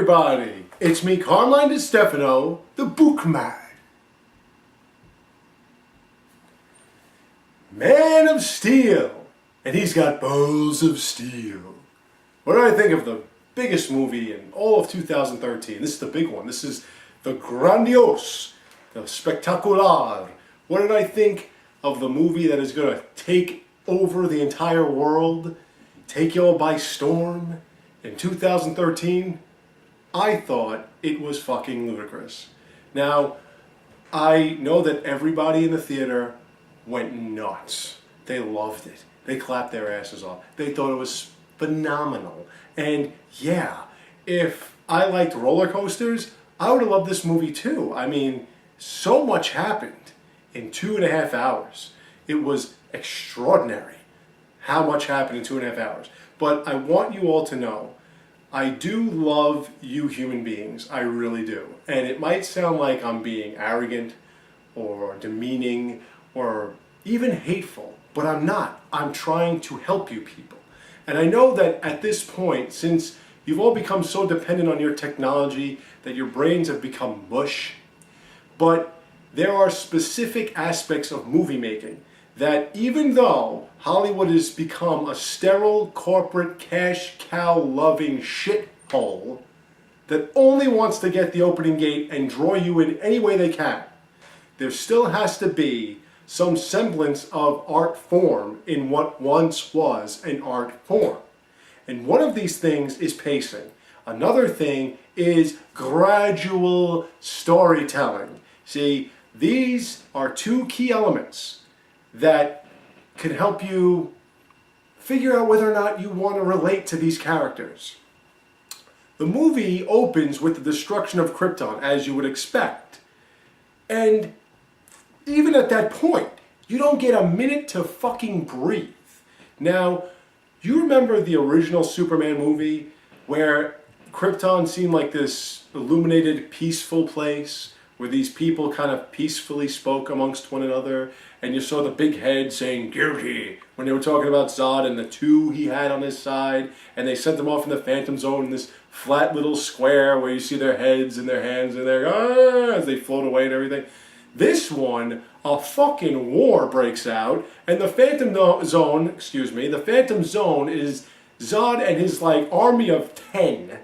everybody! It's me, Carmine DiStefano, the Bookman. Man of Steel, and he's got balls of steel. What do I think of the biggest movie in all of 2013? This is the big one. This is the grandiose, the spectacular. What did I think of the movie that is going to take over the entire world, take you all by storm in 2013? I thought it was fucking ludicrous. Now, I know that everybody in the theater went nuts. They loved it. They clapped their asses off. They thought it was phenomenal. And yeah, if I liked roller coasters, I would have loved this movie too. I mean, so much happened in 2.5 hours. It was extraordinary how much happened in 2.5 hours. But I want you all to know, I do love you human beings. I really do. And it might sound like I'm being arrogant or demeaning or even hateful, but I'm not. I'm trying to help you people. And I know that at this point, since you've all become so dependent on your technology that your brains have become mush, but there are specific aspects of movie making that even though Hollywood has become a sterile, corporate, cash cow loving shithole that only wants to get the opening gate and draw you in any way they can, there still has to be some semblance of art form in what once was an art form. And one of these things is pacing. Another thing is gradual storytelling. See, these are two key elements that can help you figure out whether or not you want to relate to these characters. The movie opens with the destruction of Krypton, as you would expect. And even at that point, you don't get a minute to fucking breathe. Now, you remember the original Superman movie where Krypton seemed like this illuminated, peaceful place where these people kind of peacefully spoke amongst one another, and you saw the big head saying guilty when they were talking about Zod and the two he had on his side, and they sent them off in the Phantom Zone in this flat little square where you see their heads and their hands and their as they float away and everything. This one, a fucking war breaks out, and the Phantom Zone is Zod and his like army of 10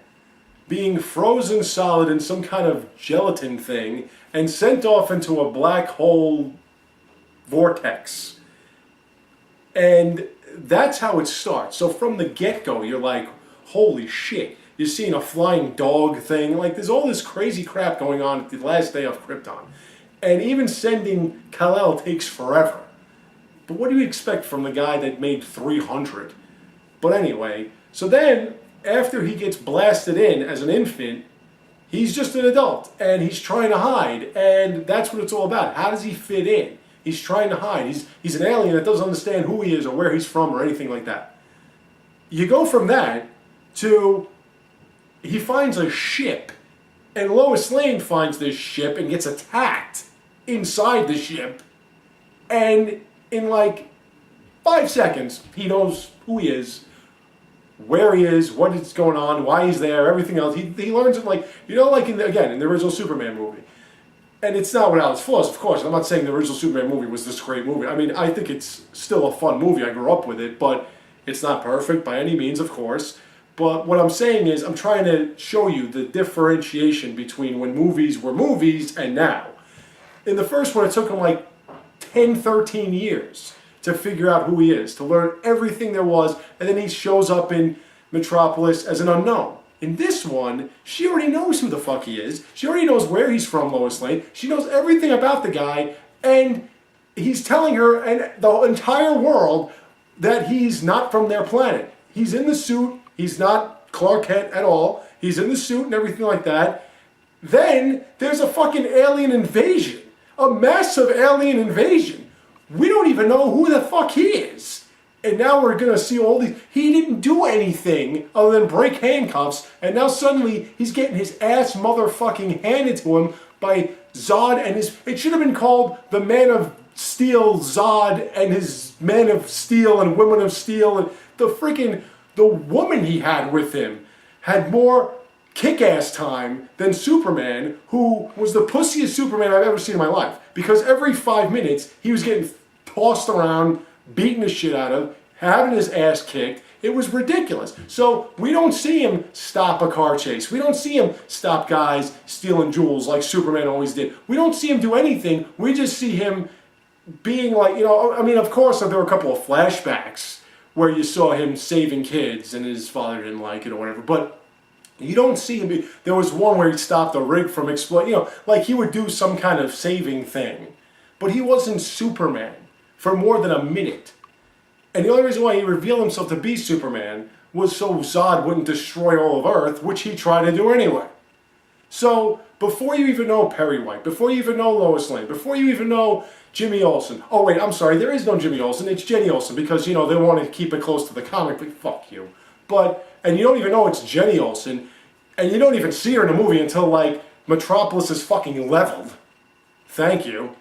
being frozen solid in some kind of gelatin thing and sent off into a black hole vortex. And that's how it starts. So from the get-go, you're like, holy shit. You're seeing a flying dog thing. Like, there's all this crazy crap going on at the last day of Krypton. And even sending Kal-El takes forever. But what do you expect from the guy that made 300? But anyway, so then, after he gets blasted in as an infant, he's just an adult, and he's trying to hide, and that's what it's all about. How does he fit in? He's trying to hide. He's an alien that doesn't understand who he is or where he's from or anything like that. You go from that to he finds a ship, and Lois Lane finds this ship and gets attacked inside the ship, and in like 5 seconds, he knows who he is, where he is, what is going on, why he's there, everything else. He learns it like, you know, like in the original Superman movie. And it's not without its flaws, of course. I'm not saying the original Superman movie was this great movie. I mean, I think it's still a fun movie. I grew up with it, but it's not perfect by any means, of course. But what I'm saying is I'm trying to show you the differentiation between when movies were movies and now. In the first one, it took him like 10, 13 years to figure out who he is, to learn everything there was, and then he shows up in Metropolis as an unknown. In this one, she already knows who the fuck he is. She already knows where he's from, Lois Lane. She knows everything about the guy, and he's telling her and the entire world that he's not from their planet. He's in the suit. He's not Clark Kent at all. He's in the suit and everything like that. Then there's a fucking alien invasion. A massive alien invasion. We don't even know who the fuck he is. And now we're going to see all these. He didn't do anything other than break handcuffs. And now suddenly he's getting his ass motherfucking handed to him by Zod and his. It should have been called the Man of Steel Zod and his Men of Steel and Women of Steel. And the woman he had with him had more kick-ass time than Superman, who was the pussiest Superman I've ever seen in my life. Because every 5 minutes, he was getting tossed around, beaten the shit out of, having his ass kicked. It was ridiculous. So we don't see him stop a car chase. We don't see him stop guys stealing jewels like Superman always did. We don't see him do anything. We just see him being like, I mean, of course, there were a couple of flashbacks where you saw him saving kids and his father didn't like it or whatever. But you don't see him there was one where he stopped a rig from exploding, like he would do some kind of saving thing. But he wasn't Superman for more than a minute. And the only reason why he revealed himself to be Superman was so Zod wouldn't destroy all of Earth, which he tried to do anyway. So, before you even know Perry White, before you even know Lois Lane, before you even know Jimmy Olsen. Oh wait, I'm sorry, there is no Jimmy Olsen, it's Jenny Olsen, because, they want to keep it close to the comic, but fuck you. And you don't even know it's Jenny Olsen, and you don't even see her in the movie until, Metropolis is fucking leveled. Thank you.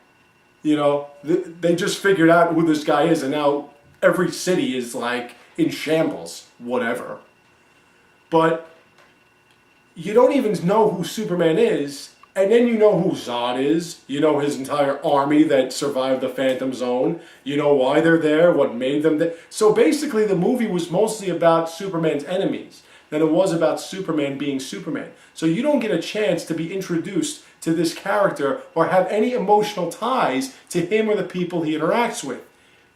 They just figured out who this guy is, and now every city is, in shambles. Whatever. But you don't even know who Superman is, and then you know who Zod is. You know his entire army that survived the Phantom Zone. You know why they're there, what made them there. So basically the movie was mostly about Superman's enemies than it was about Superman being Superman. So you don't get a chance to be introduced to this character or have any emotional ties to him or the people he interacts with.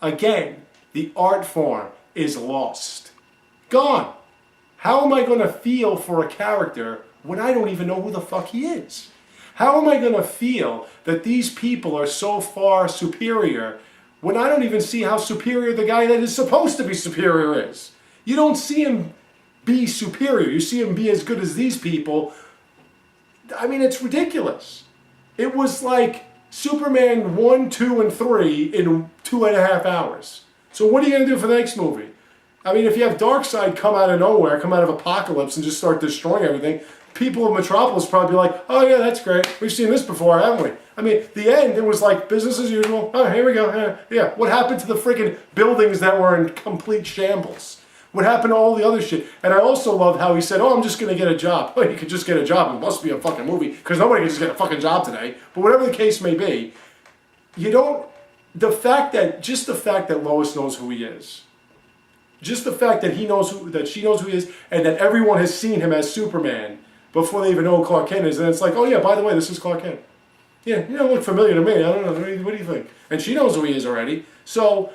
Again, the art form is lost. Gone. How am I going to feel for a character when I don't even know who the fuck he is? How am I going to feel that these people are so far superior when I don't even see how superior the guy that is supposed to be superior is? You don't see him be superior. You see him be as good as these people. I mean, it's ridiculous. It was like Superman 1, 2, and 3 in 2.5 hours. So what are you going to do for the next movie? I mean, if you have Darkseid come out of nowhere, come out of Apocalypse and just start destroying everything, people of Metropolis probably be like, oh yeah, that's great. We've seen this before, haven't we? I mean, the end, it was like business as usual. Oh, here we go. Yeah. What happened to the freaking buildings that were in complete shambles? What happened to all the other shit? And I also loved how he said, oh, I'm just going to get a job. Well, you could just get a job. It must be a fucking movie because nobody can just get a fucking job today. But whatever the case may be, just the fact that Lois knows who he is, just the fact that she knows who he is, and that everyone has seen him as Superman before they even know who Clark Kent is, and it's like, oh yeah, by the way, this is Clark Kent. Yeah, you don't look familiar to me. I don't know. What do you think? And she knows who he is already. So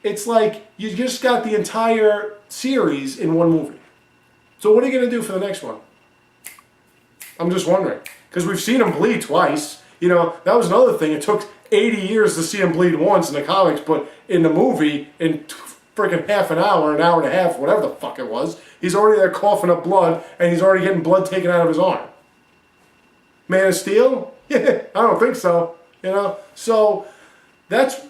it's like you just got the entire series in one movie. So what are you going to do for the next one? I'm just wondering. Because we've seen him bleed twice. That was another thing. It took 80 years to see him bleed once in the comics, but in the movie, in freaking half an hour and a half, whatever the fuck it was, he's already there coughing up blood, and he's already getting blood taken out of his arm. Man of Steel? I don't think so. So that's,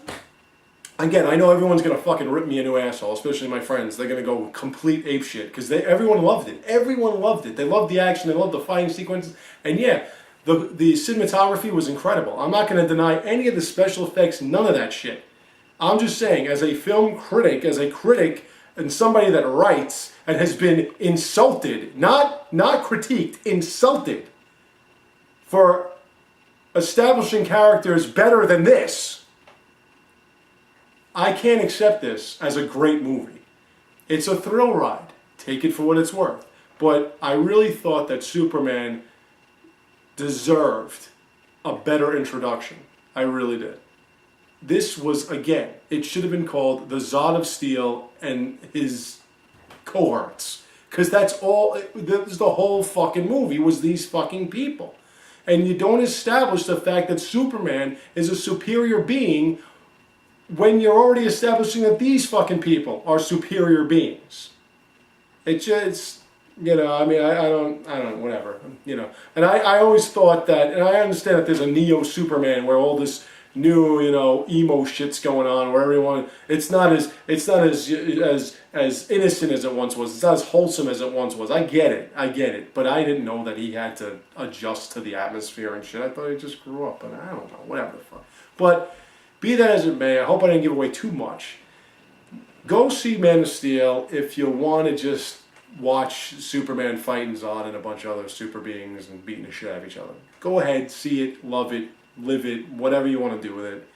again, I know everyone's going to fucking rip me a new asshole, especially my friends. They're going to go complete apeshit, because everyone loved it. Everyone loved it. They loved the action, they loved the fighting sequences, and yeah, the cinematography was incredible. I'm not going to deny any of the special effects, none of that shit. I'm just saying, as a film critic, and somebody that writes and has been insulted, not critiqued, insulted for establishing characters better than this, I can't accept this as a great movie. It's a thrill ride. Take it for what it's worth. But I really thought that Superman deserved a better introduction. I really did. This was, again, it should have been called The Zod of Steel and his cohorts. Because that was the whole fucking movie, was these fucking people. And you don't establish the fact that Superman is a superior being when you're already establishing that these fucking people are superior beings. It's just, I don't, whatever, And I always thought that, and I understand that there's a Neo-Superman where all this new, emo shit's going on, where everyone, it's not as innocent as it once was. It's not as wholesome as it once was. I get it. But I didn't know that he had to adjust to the atmosphere and shit. I thought he just grew up, and I don't know, whatever the fuck. But be that as it may, I hope I didn't give away too much. Go see Man of Steel if you want to just watch Superman fighting Zod and a bunch of other super beings and beating the shit out of each other. Go ahead, see it, love it, live it, whatever you want to do with it.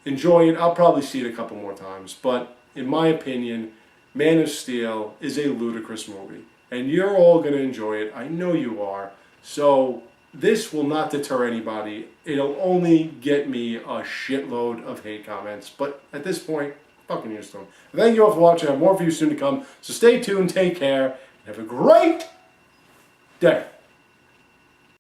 Enjoy it. I'll probably see it a couple more times, but in my opinion, Man of Steel is a ludicrous movie, and you're all going to enjoy it. I know you are. So this will not deter anybody. It'll only get me a shitload of hate comments, but at this point, fucking used to them. Thank you all for watching. I have more for you soon to come. So stay tuned, take care, and have a great day.